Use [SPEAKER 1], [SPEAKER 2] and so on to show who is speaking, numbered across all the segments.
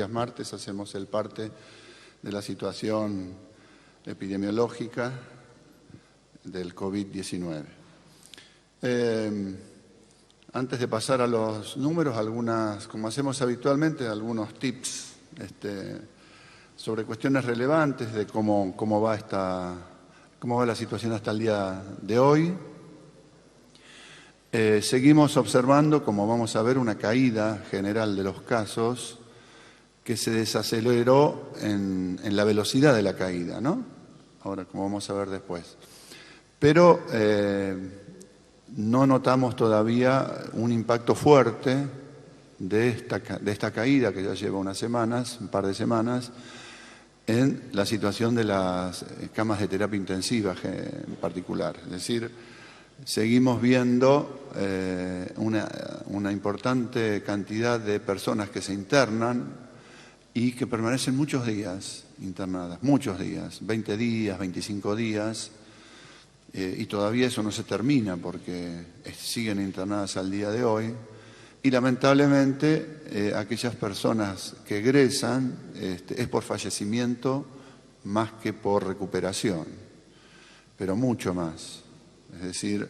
[SPEAKER 1] días martes hacemos el parte de la situación epidemiológica del COVID-19. Antes de pasar a los números, como hacemos habitualmente, algunos tips sobre cuestiones relevantes de cómo va la situación hasta el día de hoy. Seguimos observando, como vamos a ver, una caída general de los casos que se desaceleró en la velocidad de la caída, ¿no? Ahora, como vamos a ver después. Pero no notamos todavía un impacto fuerte de esta caída que ya lleva un par de semanas, en la situación de las camas de terapia intensiva en particular. Es decir, seguimos viendo una importante cantidad de personas que se internan y que permanecen muchos días internadas, muchos días, 20 días, 25 días, y todavía eso no se termina porque siguen internadas al día de hoy. Y lamentablemente aquellas personas que egresan es por fallecimiento más que por recuperación, pero mucho más. Es decir,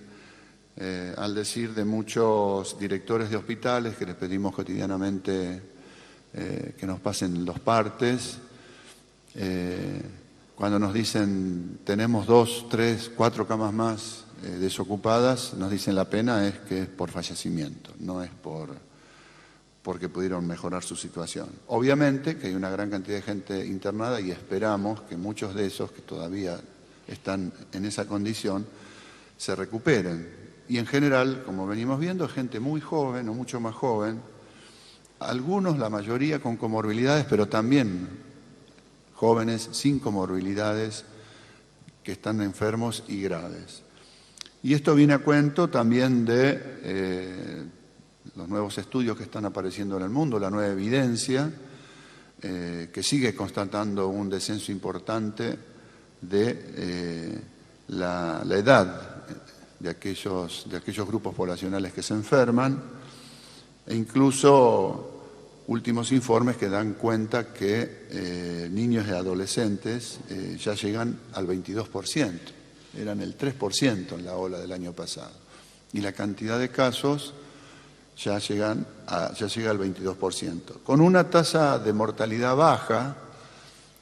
[SPEAKER 1] al decir de muchos directores de hospitales que les pedimos cotidianamente que nos pasen los partes, cuando nos dicen tenemos 2, 3, 4 camas más desocupadas, nos dicen la pena es que es por fallecimiento, no es porque pudieron mejorar su situación. Obviamente que hay una gran cantidad de gente internada y esperamos que muchos de esos que todavía están en esa condición se recuperen. Y en general, como venimos viendo, gente muy joven o mucho más joven, algunos, la mayoría, con comorbilidades, pero también jóvenes sin comorbilidades que están enfermos y graves. Y esto viene a cuento también de los nuevos estudios que están apareciendo en el mundo, la nueva evidencia, que sigue constatando un descenso importante de la edad de aquellos grupos poblacionales que se enferman, e incluso últimos informes que dan cuenta que niños y adolescentes ya llegan al 22%, eran el 3% en la ola del año pasado, y la cantidad de casos ya llega al 22%, con una tasa de mortalidad baja,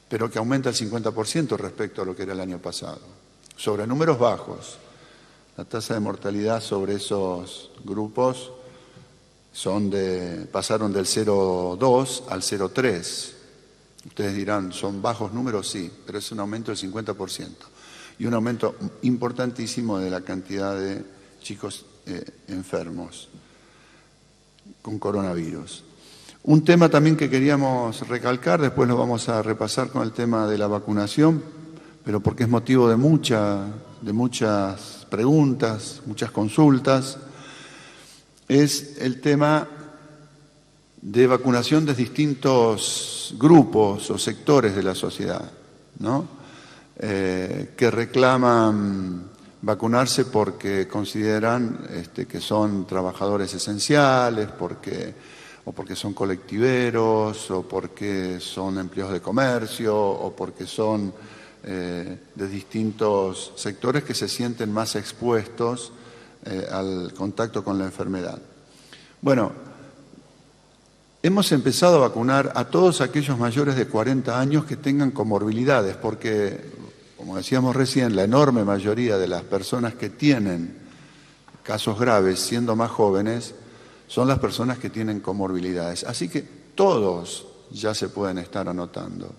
[SPEAKER 1] pero que aumenta el 50% respecto a lo que era el año pasado. Sobre números bajos, la tasa de mortalidad sobre esos grupos pasaron del 0,2 al 0,3. Ustedes dirán, ¿son bajos números? Sí, pero es un aumento del 50%. Y un aumento importantísimo de la cantidad de chicos enfermos con coronavirus. Un tema también que queríamos recalcar, después lo vamos a repasar con el tema de la vacunación, pero porque es motivo de muchas preguntas, muchas consultas, es el tema de vacunación de distintos grupos o sectores de la sociedad, ¿no? Que reclaman vacunarse porque consideran que son trabajadores esenciales, o porque son colectiveros, o porque son empleados de comercio, o porque son de distintos sectores que se sienten más expuestos al contacto con la enfermedad. Bueno, hemos empezado a vacunar a todos aquellos mayores de 40 años que tengan comorbilidades, porque, como decíamos recién, la enorme mayoría de las personas que tienen casos graves, siendo más jóvenes, son las personas que tienen comorbilidades. Así que todos ya se pueden estar anotando.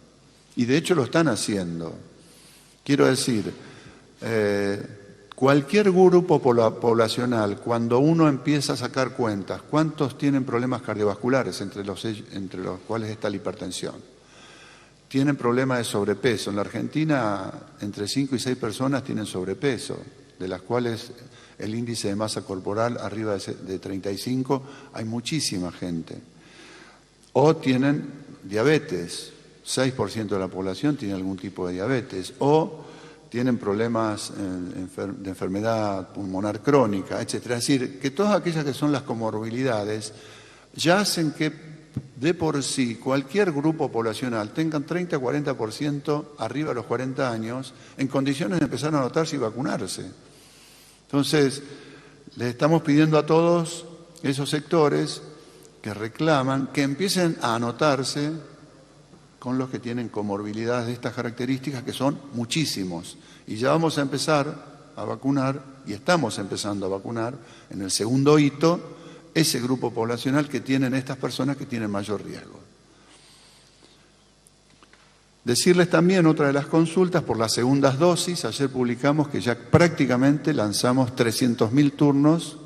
[SPEAKER 1] Y de hecho lo están haciendo. Quiero decir, cualquier grupo poblacional, cuando uno empieza a sacar cuentas, ¿cuántos tienen problemas cardiovasculares, entre los cuales está la hipertensión? Tienen problemas de sobrepeso. En la Argentina, entre 5 y 6 personas tienen sobrepeso, de las cuales el índice de masa corporal arriba de 35, hay muchísima gente. O tienen diabetes, 6% de la población tiene algún tipo de diabetes, o tienen problemas de enfermedad pulmonar crónica, etc. Es decir, que todas aquellas que son las comorbilidades ya hacen que de por sí, cualquier grupo poblacional, tengan 30-40% arriba de los 40 años, en condiciones de empezar a anotarse y vacunarse. Entonces, les estamos pidiendo a todos esos sectores que reclaman que empiecen a anotarse con los que tienen comorbilidades de estas características, que son muchísimos. Y ya vamos a empezar a vacunar, y estamos empezando a vacunar, en el segundo hito, ese grupo poblacional que tienen estas personas que tienen mayor riesgo. Decirles también otra de las consultas por las segundas dosis. Ayer publicamos que ya prácticamente lanzamos 300.000 turnos,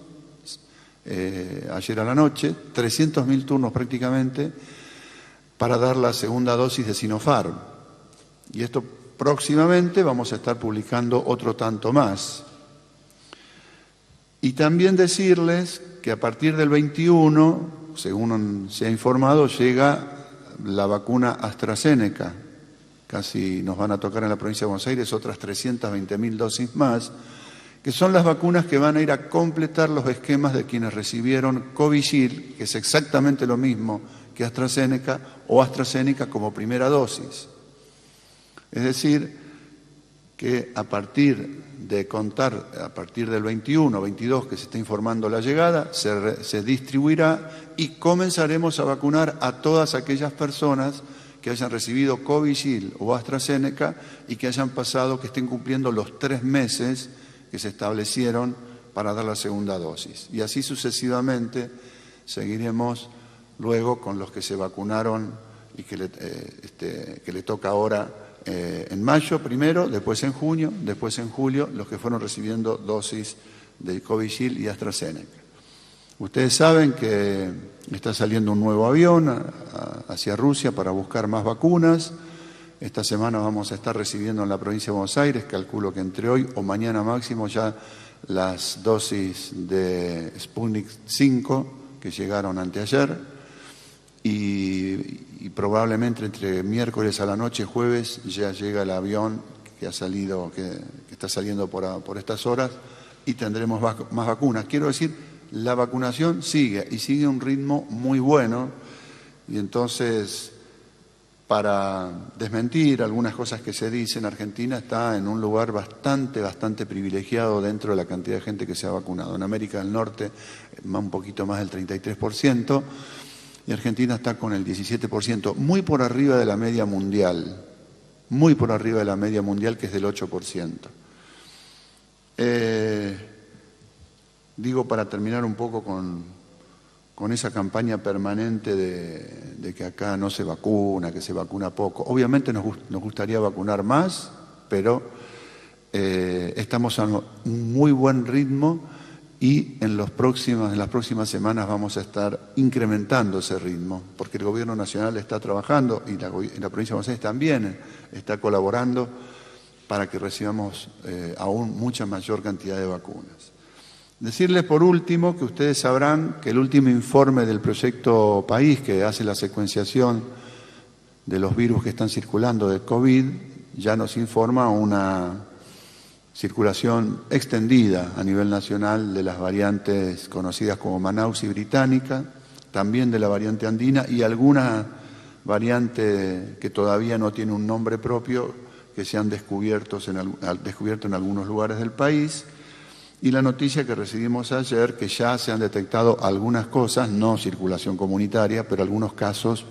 [SPEAKER 1] ayer a la noche, 300.000 turnos prácticamente, para dar la segunda dosis de Sinopharm. Y esto próximamente vamos a estar publicando otro tanto más. Y también decirles que a partir del 21, según se ha informado, llega la vacuna AstraZeneca. Casi nos van a tocar en la provincia de Buenos Aires otras 320.000 dosis más, que son las vacunas que van a ir a completar los esquemas de quienes recibieron Covishield, que es exactamente lo mismo que AstraZeneca, o AstraZeneca como primera dosis. Es decir, que a partir de contar, a partir del 21, 22 que se está informando la llegada, se distribuirá y comenzaremos a vacunar a todas aquellas personas que hayan recibido Covishield o AstraZeneca y que hayan pasado, que estén cumpliendo los 3 meses que se establecieron para dar la segunda dosis. Y así sucesivamente seguiremos luego con los que se vacunaron y que le toca ahora en mayo primero, después en junio, después en julio, los que fueron recibiendo dosis de Covishield y AstraZeneca. Ustedes saben que está saliendo un nuevo avión hacia Rusia para buscar más vacunas. Esta semana vamos a estar recibiendo en la provincia de Buenos Aires, calculo que entre hoy o mañana máximo, ya las dosis de Sputnik 5 que llegaron anteayer y probablemente entre miércoles a la noche, jueves, ya llega el avión que ha salido, que está saliendo por estas horas y tendremos más vacunas. Quiero decir, la vacunación sigue y sigue a un ritmo muy bueno y entonces, para desmentir algunas cosas que se dicen, Argentina está en un lugar bastante privilegiado dentro de la cantidad de gente que se ha vacunado. En América del Norte, un poquito más del 33%, y Argentina está con el 17%, muy por arriba de la media mundial, muy por arriba de la media mundial, que es del 8%. Digo, para terminar un poco con esa campaña permanente de que acá no se vacuna, que se vacuna poco. Obviamente nos gustaría vacunar más, pero estamos a un muy buen ritmo y en las próximas semanas vamos a estar incrementando ese ritmo, porque el Gobierno Nacional está trabajando y la provincia de Buenos Aires también está colaborando para que recibamos aún mucha mayor cantidad de vacunas. Decirles por último que ustedes sabrán que el último informe del proyecto País, que hace la secuenciación de los virus que están circulando de COVID, ya nos informa una circulación extendida a nivel nacional de las variantes conocidas como Manaus y Británica, también de la variante andina y alguna variante que todavía no tiene un nombre propio, que se han descubierto en algunos lugares del país. Y la noticia que recibimos ayer, que ya se han detectado algunas cosas, no circulación comunitaria, pero algunos casos,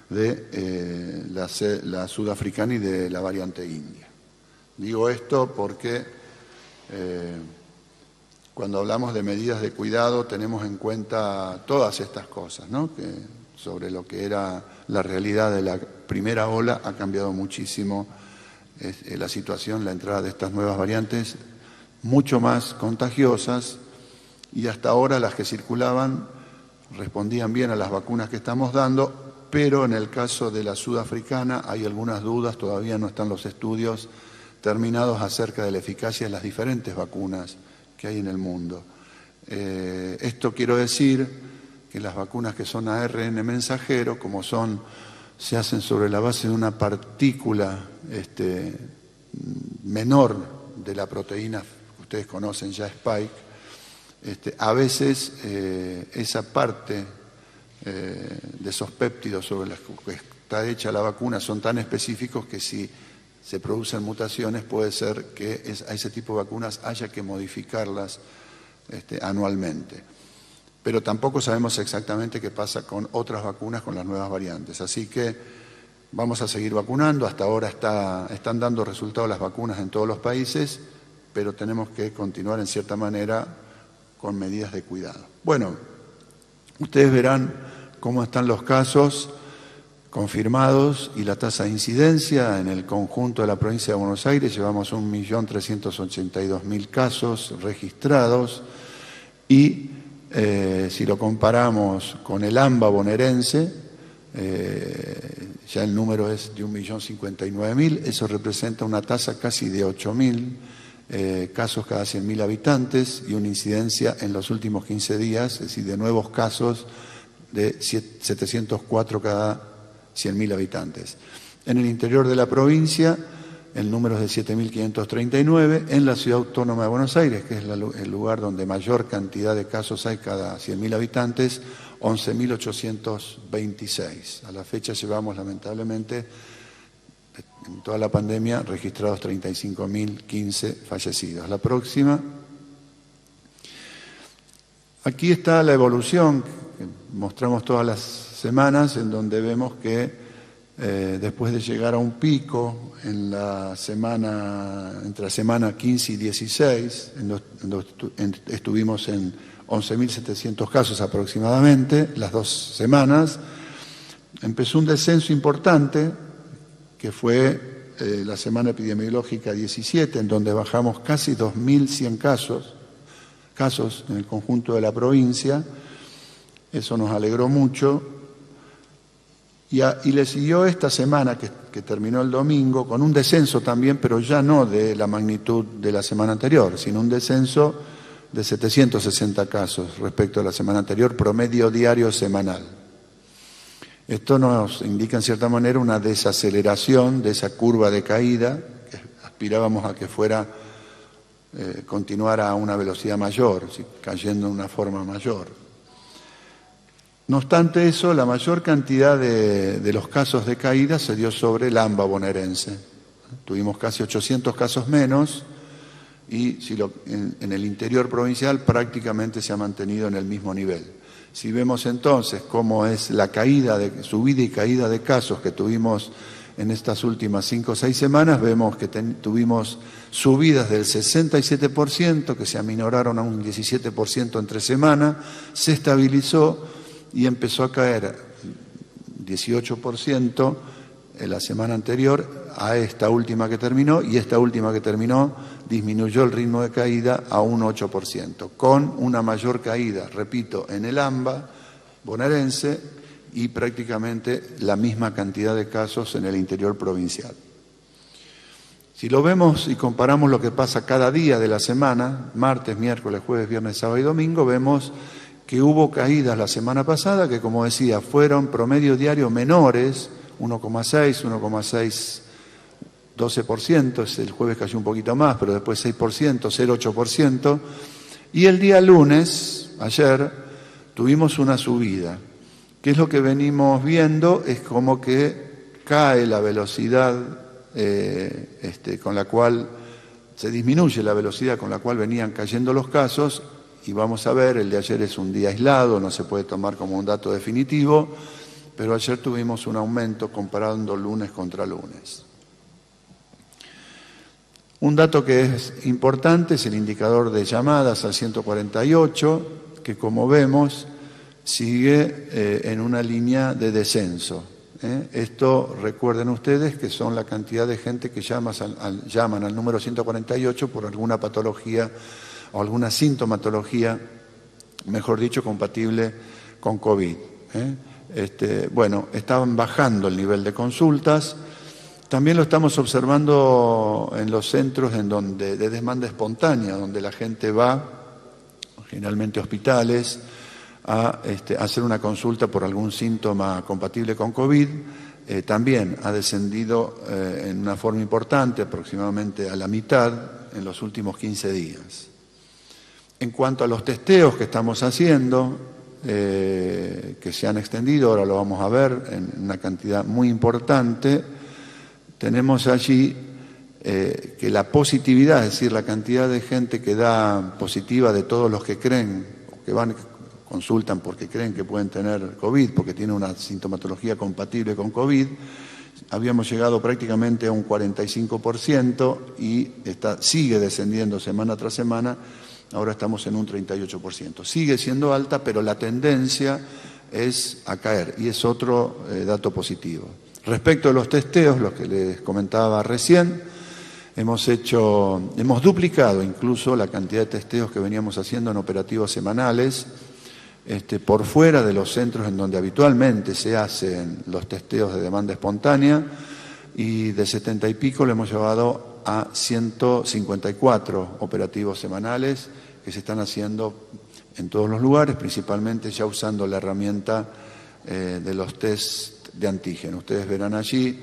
[SPEAKER 1] de la sudafricana y de la variante india. Digo esto porque cuando hablamos de medidas de cuidado tenemos en cuenta todas estas cosas, ¿no? Que sobre lo que era la realidad de la primera ola ha cambiado muchísimo la situación, la entrada de estas nuevas variantes, mucho más contagiosas, y hasta ahora las que circulaban respondían bien a las vacunas que estamos dando, pero en el caso de la sudafricana hay algunas dudas, todavía no están los estudios terminados acerca de la eficacia de las diferentes vacunas que hay en el mundo. Esto quiero decir que las vacunas que son ARN mensajero, como se hacen sobre la base de una partícula menor de la proteína, ustedes conocen ya Spike, a veces esa parte de esos péptidos sobre los que está hecha la vacuna son tan específicos que si se producen mutaciones puede ser que a ese tipo de vacunas haya que modificarlas anualmente. Pero tampoco sabemos exactamente qué pasa con otras vacunas con las nuevas variantes. Así que vamos a seguir vacunando. Hasta ahora están dando resultados las vacunas en todos los países, pero tenemos que continuar en cierta manera con medidas de cuidado. Bueno, ustedes verán cómo están los casos confirmados y la tasa de incidencia en el conjunto de la provincia de Buenos Aires. Llevamos 1.382.000 casos registrados y si lo comparamos con el AMBA bonaerense, ya el número es de 1.059.000, eso representa una tasa casi de 8.000 casos cada 100.000 habitantes y una incidencia en los últimos 15 días, es decir, de nuevos casos de 704 cada 100.000 habitantes. En el interior de la provincia, el número es de 7.539. En la Ciudad Autónoma de Buenos Aires, que es el lugar donde mayor cantidad de casos hay cada 100.000 habitantes, 11.826. A la fecha llevamos, lamentablemente, en toda la pandemia, registrados 35.015 fallecidos. La próxima. Aquí está la evolución que mostramos todas las semanas, en donde vemos que después de llegar a un pico en la semana, entre la semana 15 y 16, estuvimos en 11.700 casos aproximadamente, las 2 semanas, empezó un descenso importante, que fue la semana epidemiológica 17, en donde bajamos casi 2.100 casos en el conjunto de la provincia. Eso nos alegró mucho. Y le siguió esta semana, que terminó el domingo, con un descenso también, pero ya no de la magnitud de la semana anterior, sino un descenso de 760 casos respecto a la semana anterior, promedio diario semanal. Esto nos indica en cierta manera una desaceleración de esa curva de caída, que aspirábamos a que continuara a una velocidad mayor, cayendo de una forma mayor. No obstante eso, la mayor cantidad de los casos de caída se dio sobre el AMBA bonaerense. Tuvimos casi 800 casos menos y en el interior provincial prácticamente se ha mantenido en el mismo nivel. Si vemos entonces cómo es la subida y caída de casos que tuvimos en estas últimas 5 o 6 semanas, vemos que tuvimos subidas del 67%, que se aminoraron a un 17% entre semanas, se estabilizó y empezó a caer 18% en la semana anterior a esta última que terminó, y esta última que terminó disminuyó el ritmo de caída a un 8%, con una mayor caída, repito, en el AMBA bonaerense y prácticamente la misma cantidad de casos en el interior provincial. Si lo vemos y comparamos lo que pasa cada día de la semana, martes, miércoles, jueves, viernes, sábado y domingo, vemos que hubo caídas la semana pasada que, como decía, fueron promedio diario menores, 1,6, 1,6, 12%, el jueves cayó un poquito más, pero después 6%, 0,8%, y el día lunes, ayer, tuvimos una subida. ¿Qué es lo que venimos viendo? Es como que cae la velocidad con la cual se disminuye la velocidad con la cual venían cayendo los casos. Y vamos a ver, el de ayer es un día aislado, no se puede tomar como un dato definitivo, pero ayer tuvimos un aumento comparando lunes contra lunes. Un dato que es importante es el indicador de llamadas al 148, que como vemos sigue en una línea de descenso. Esto, recuerden ustedes, que son la cantidad de gente que llaman al número 148 por alguna patología o alguna sintomatología, mejor dicho, compatible con COVID. Bueno, estaban bajando el nivel de consultas. También lo estamos observando en los centros de demanda espontánea, donde la gente va, generalmente hospitales, a hacer una consulta por algún síntoma compatible con COVID. También ha descendido en una forma importante, aproximadamente a la mitad, en los últimos 15 días. En cuanto a los testeos que estamos haciendo, que se han extendido, ahora lo vamos a ver, en una cantidad muy importante. Tenemos allí que la positividad, es decir, la cantidad de gente que da positiva de todos los que creen, o que van, consultan porque creen que pueden tener COVID, porque tienen una sintomatología compatible con COVID, habíamos llegado prácticamente a un 45% y sigue descendiendo semana tras semana. Ahora estamos en un 38%. Sigue siendo alta, pero la tendencia es a caer y es otro dato positivo. Respecto a los testeos, los que les comentaba recién, hemos duplicado incluso la cantidad de testeos que veníamos haciendo en operativos semanales, por fuera de los centros en donde habitualmente se hacen los testeos de demanda espontánea, y de 70 y pico lo hemos llevado a 154 operativos semanales que se están haciendo en todos los lugares, principalmente ya usando la herramienta de los test de antígeno. Ustedes verán allí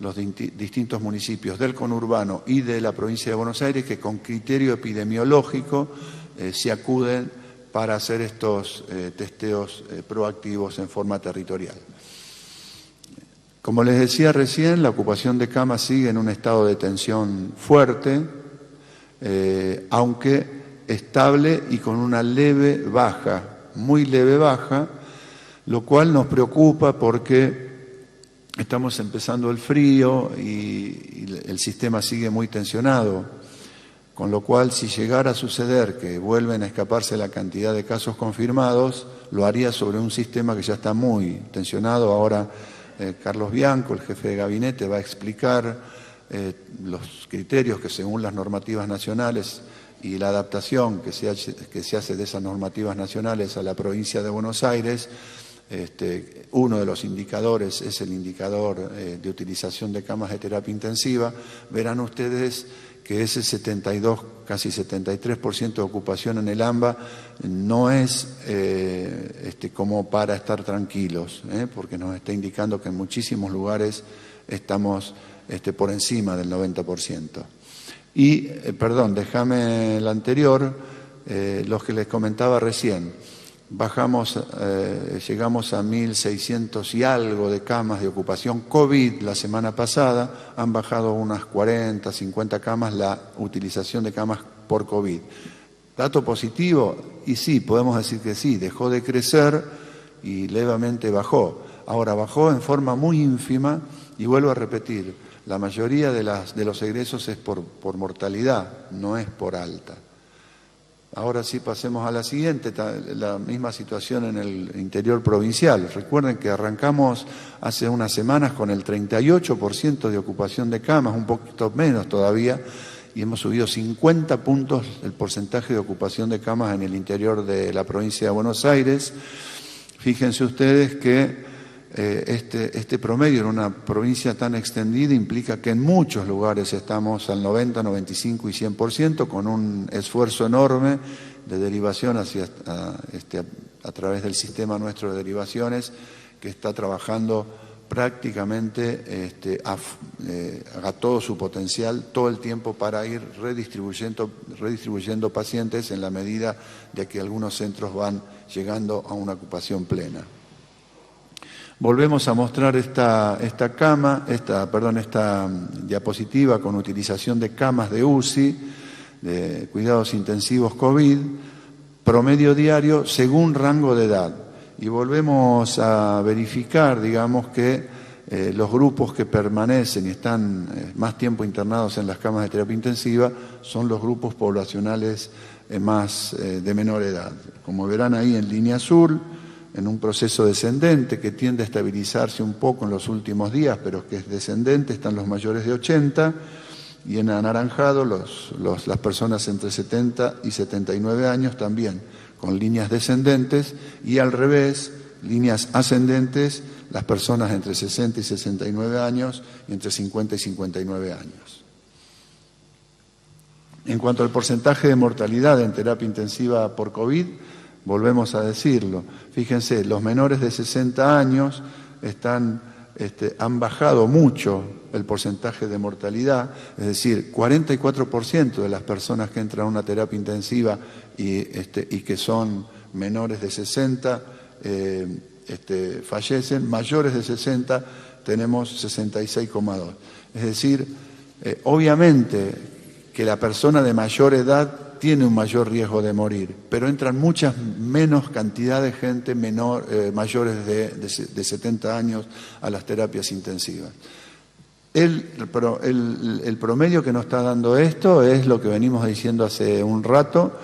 [SPEAKER 1] los distintos municipios del conurbano y de la provincia de Buenos Aires que con criterio epidemiológico se acuden para hacer estos testeos proactivos en forma territorial. Como les decía recién, la ocupación de camas sigue en un estado de tensión fuerte, aunque estable y con una leve baja, muy leve baja, lo cual nos preocupa porque estamos empezando el frío y el sistema sigue muy tensionado, con lo cual si llegara a suceder que vuelven a escaparse la cantidad de casos confirmados, lo haría sobre un sistema que ya está muy tensionado. Ahora Carlos Bianco, el jefe de gabinete, va a explicar los criterios que según las normativas nacionales y la adaptación que se hace de esas normativas nacionales a la provincia de Buenos Aires. Uno de los indicadores es el indicador de utilización de camas de terapia intensiva. Verán ustedes que ese 72, casi 73% de ocupación en el AMBA no es como para estar tranquilos, porque nos está indicando que en muchísimos lugares estamos por encima del 90%. Y, perdón, déjame el anterior, los que les comentaba recién. Llegamos a 1.600 y algo de camas de ocupación COVID la semana pasada, han bajado unas 40, 50 camas la utilización de camas por COVID. ¿Dato positivo? Y sí, podemos decir que sí, dejó de crecer y levemente bajó. Ahora bajó en forma muy ínfima y vuelvo a repetir, la mayoría de los egresos es por mortalidad, no es por alta. Ahora sí pasemos a la siguiente, la misma situación en el interior provincial. Recuerden que arrancamos hace unas semanas con el 38% de ocupación de camas, un poquito menos todavía, y hemos subido 50 puntos el porcentaje de ocupación de camas en el interior de la provincia de Buenos Aires. Fíjense ustedes que este promedio en una provincia tan extendida implica que en muchos lugares estamos al 90, 95 y 100%, con un esfuerzo enorme de derivación a través del sistema nuestro de derivaciones, que está trabajando prácticamente a todo su potencial todo el tiempo para ir redistribuyendo pacientes en la medida de que algunos centros van llegando a una ocupación plena. Volvemos a mostrar esta diapositiva con utilización de camas de UCI, de cuidados intensivos COVID, promedio diario según rango de edad. Y volvemos a verificar, digamos, que los grupos que permanecen y están más tiempo internados en las camas de terapia intensiva son los grupos poblacionales de menor edad. Como verán ahí en línea azul, en un proceso descendente que tiende a estabilizarse un poco en los últimos días, pero que es descendente, están los mayores de 80, y en anaranjado las personas entre 70 y 79 años también, con líneas descendentes, y al revés, líneas ascendentes, las personas entre 60 y 69 años y entre 50 y 59 años. En cuanto al porcentaje de mortalidad en terapia intensiva por COVID, volvemos a decirlo. Fíjense, los menores de 60 años han bajado mucho el porcentaje de mortalidad, es decir, 44% de las personas que entran a una terapia intensiva y que son menores de 60 fallecen, mayores de 60 tenemos 66,2. Es decir, obviamente que la persona de mayor edad tiene un mayor riesgo de morir, pero entran muchas menos cantidad de gente mayores de 70 años a las terapias intensivas. El promedio que nos está dando esto es lo que venimos diciendo hace un rato,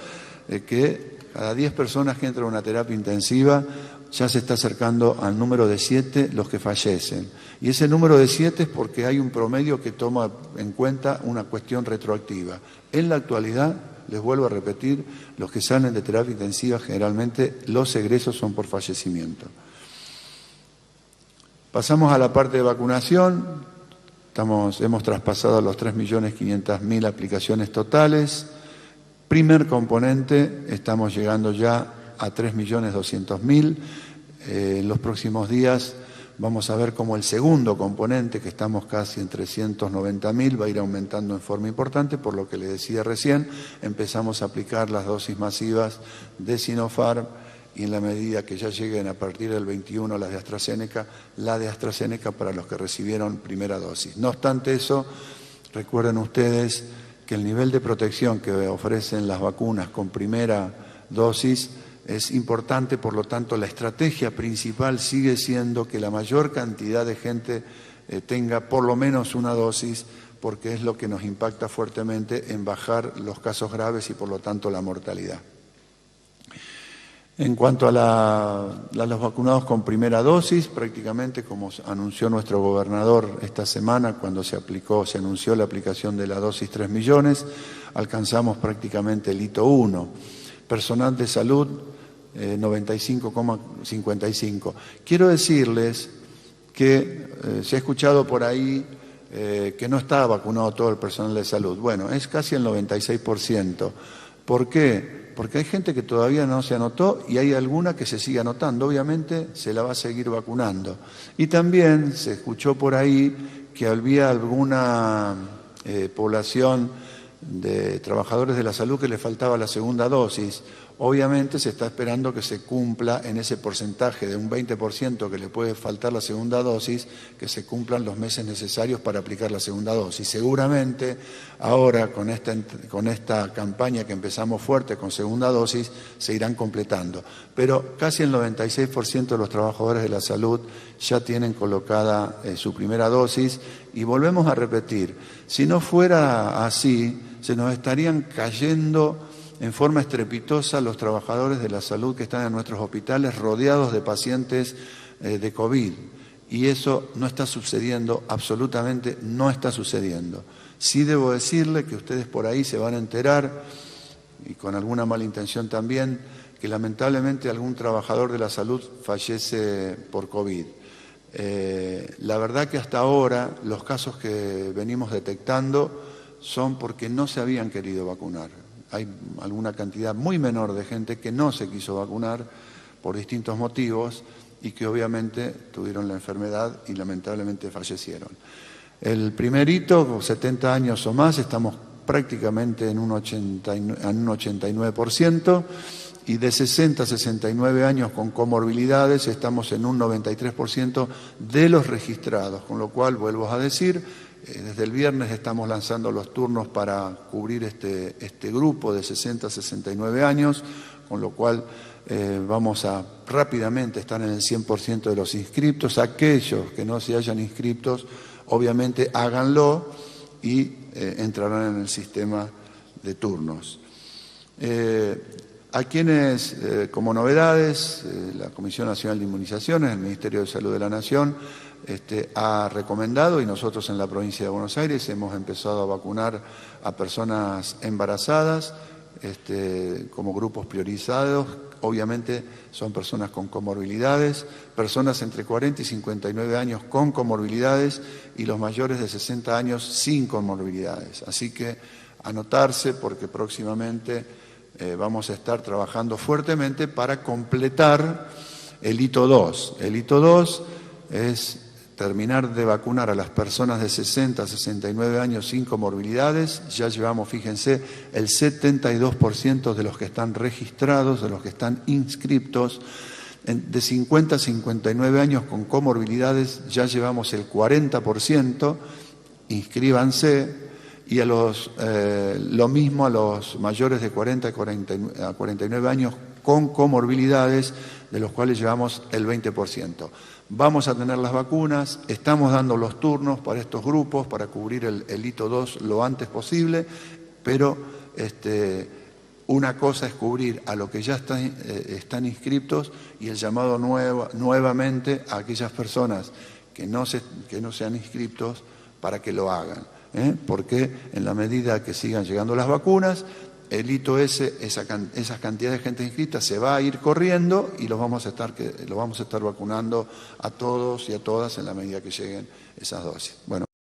[SPEAKER 1] que cada 10 personas que entran a una terapia intensiva ya se está acercando al número de 7 los que fallecen. Y ese número de 7 es porque hay un promedio que toma en cuenta una cuestión retroactiva. En la actualidad, les vuelvo a repetir, los que salen de terapia intensiva generalmente los egresos son por fallecimiento. Pasamos a la parte de vacunación. Hemos traspasado los 3.500.000 aplicaciones totales. Primer componente, estamos llegando ya a 3.200.000. En los próximos días vamos a ver cómo el segundo componente, que estamos casi en 390.000, va a ir aumentando en forma importante, por lo que les decía recién, empezamos a aplicar las dosis masivas de Sinopharm y en la medida que ya lleguen a partir del 21 las de AstraZeneca, la de AstraZeneca para los que recibieron primera dosis. No obstante eso, recuerden ustedes que el nivel de protección que ofrecen las vacunas con primera dosis es importante, por lo tanto la estrategia principal sigue siendo que la mayor cantidad de gente tenga por lo menos una dosis, porque es lo que nos impacta fuertemente en bajar los casos graves y por lo tanto la mortalidad. En cuanto a los vacunados con primera dosis, prácticamente como anunció nuestro gobernador esta semana cuando se anunció la aplicación de la dosis 3 millones, alcanzamos prácticamente el hito 1. Personal de salud, 95,55. Quiero decirles que se ha escuchado por ahí que no está vacunado todo el personal de salud. Bueno, es casi el 96%. ¿Por qué? Porque hay gente que todavía no se anotó y hay alguna que se sigue anotando. Obviamente se la va a seguir vacunando. Y también se escuchó por ahí que había alguna población de trabajadores de la salud que le faltaba la segunda dosis. Obviamente se está esperando que se cumpla en ese porcentaje de un 20% que le puede faltar la segunda dosis, que se cumplan los meses necesarios para aplicar la segunda dosis. Seguramente ahora con esta campaña que empezamos fuerte con segunda dosis se irán completando. Pero casi el 96% de los trabajadores de la salud ya tienen colocada su primera dosis y volvemos a repetir, si no fuera así, se nos estarían cayendo en forma estrepitosa los trabajadores de la salud que están en nuestros hospitales rodeados de pacientes de COVID. Y eso no está sucediendo, absolutamente no está sucediendo. Sí debo decirle que ustedes por ahí se van a enterar, y con alguna mala intención también, que lamentablemente algún trabajador de la salud fallece por COVID. La verdad que hasta ahora los casos que venimos detectando son porque no se habían querido vacunar. Hay alguna cantidad muy menor de gente que no se quiso vacunar por distintos motivos y que obviamente tuvieron la enfermedad y lamentablemente fallecieron. El primer hito, 70 años o más, estamos prácticamente en un 89%, y de 60 a 69 años con comorbilidades estamos en un 93% de los registrados, con lo cual, vuelvo a decir, desde el viernes estamos lanzando los turnos para cubrir este grupo de 60 a 69 años, con lo cual vamos a rápidamente estar en el 100% de los inscriptos. Aquellos que no se hayan inscriptos, obviamente háganlo y entrarán en el sistema de turnos. A quienes, como novedades, la Comisión Nacional de Inmunizaciones, el Ministerio de Salud de la Nación, ha recomendado, y nosotros en la provincia de Buenos Aires hemos empezado a vacunar a personas embarazadas como grupos priorizados. Obviamente son personas con comorbilidades, personas entre 40 y 59 años con comorbilidades y los mayores de 60 años sin comorbilidades. Así que anotarse, porque próximamente vamos a estar trabajando fuertemente para completar el hito 2. El hito 2 es terminar de vacunar a las personas de 60 a 69 años sin comorbilidades. Ya llevamos, fíjense, el 72% de los que están registrados, de los que están inscriptos. De 50 a 59 años con comorbilidades ya llevamos el 40%, inscríbanse, y lo mismo a los mayores de 40 a 49 años con comorbilidades, de los cuales llevamos el 20%. Vamos a tener las vacunas, estamos dando los turnos para estos grupos, para cubrir el hito 2 lo antes posible, pero una cosa es cubrir a los que ya están inscriptos y el llamado nuevamente a aquellas personas que no sean inscriptos para que lo hagan. Porque en la medida que sigan llegando las vacunas, el hito ese, esas cantidades de gente inscrita se va a ir corriendo y los vamos a estar vacunando a todos y a todas en la medida que lleguen esas dosis. Bueno.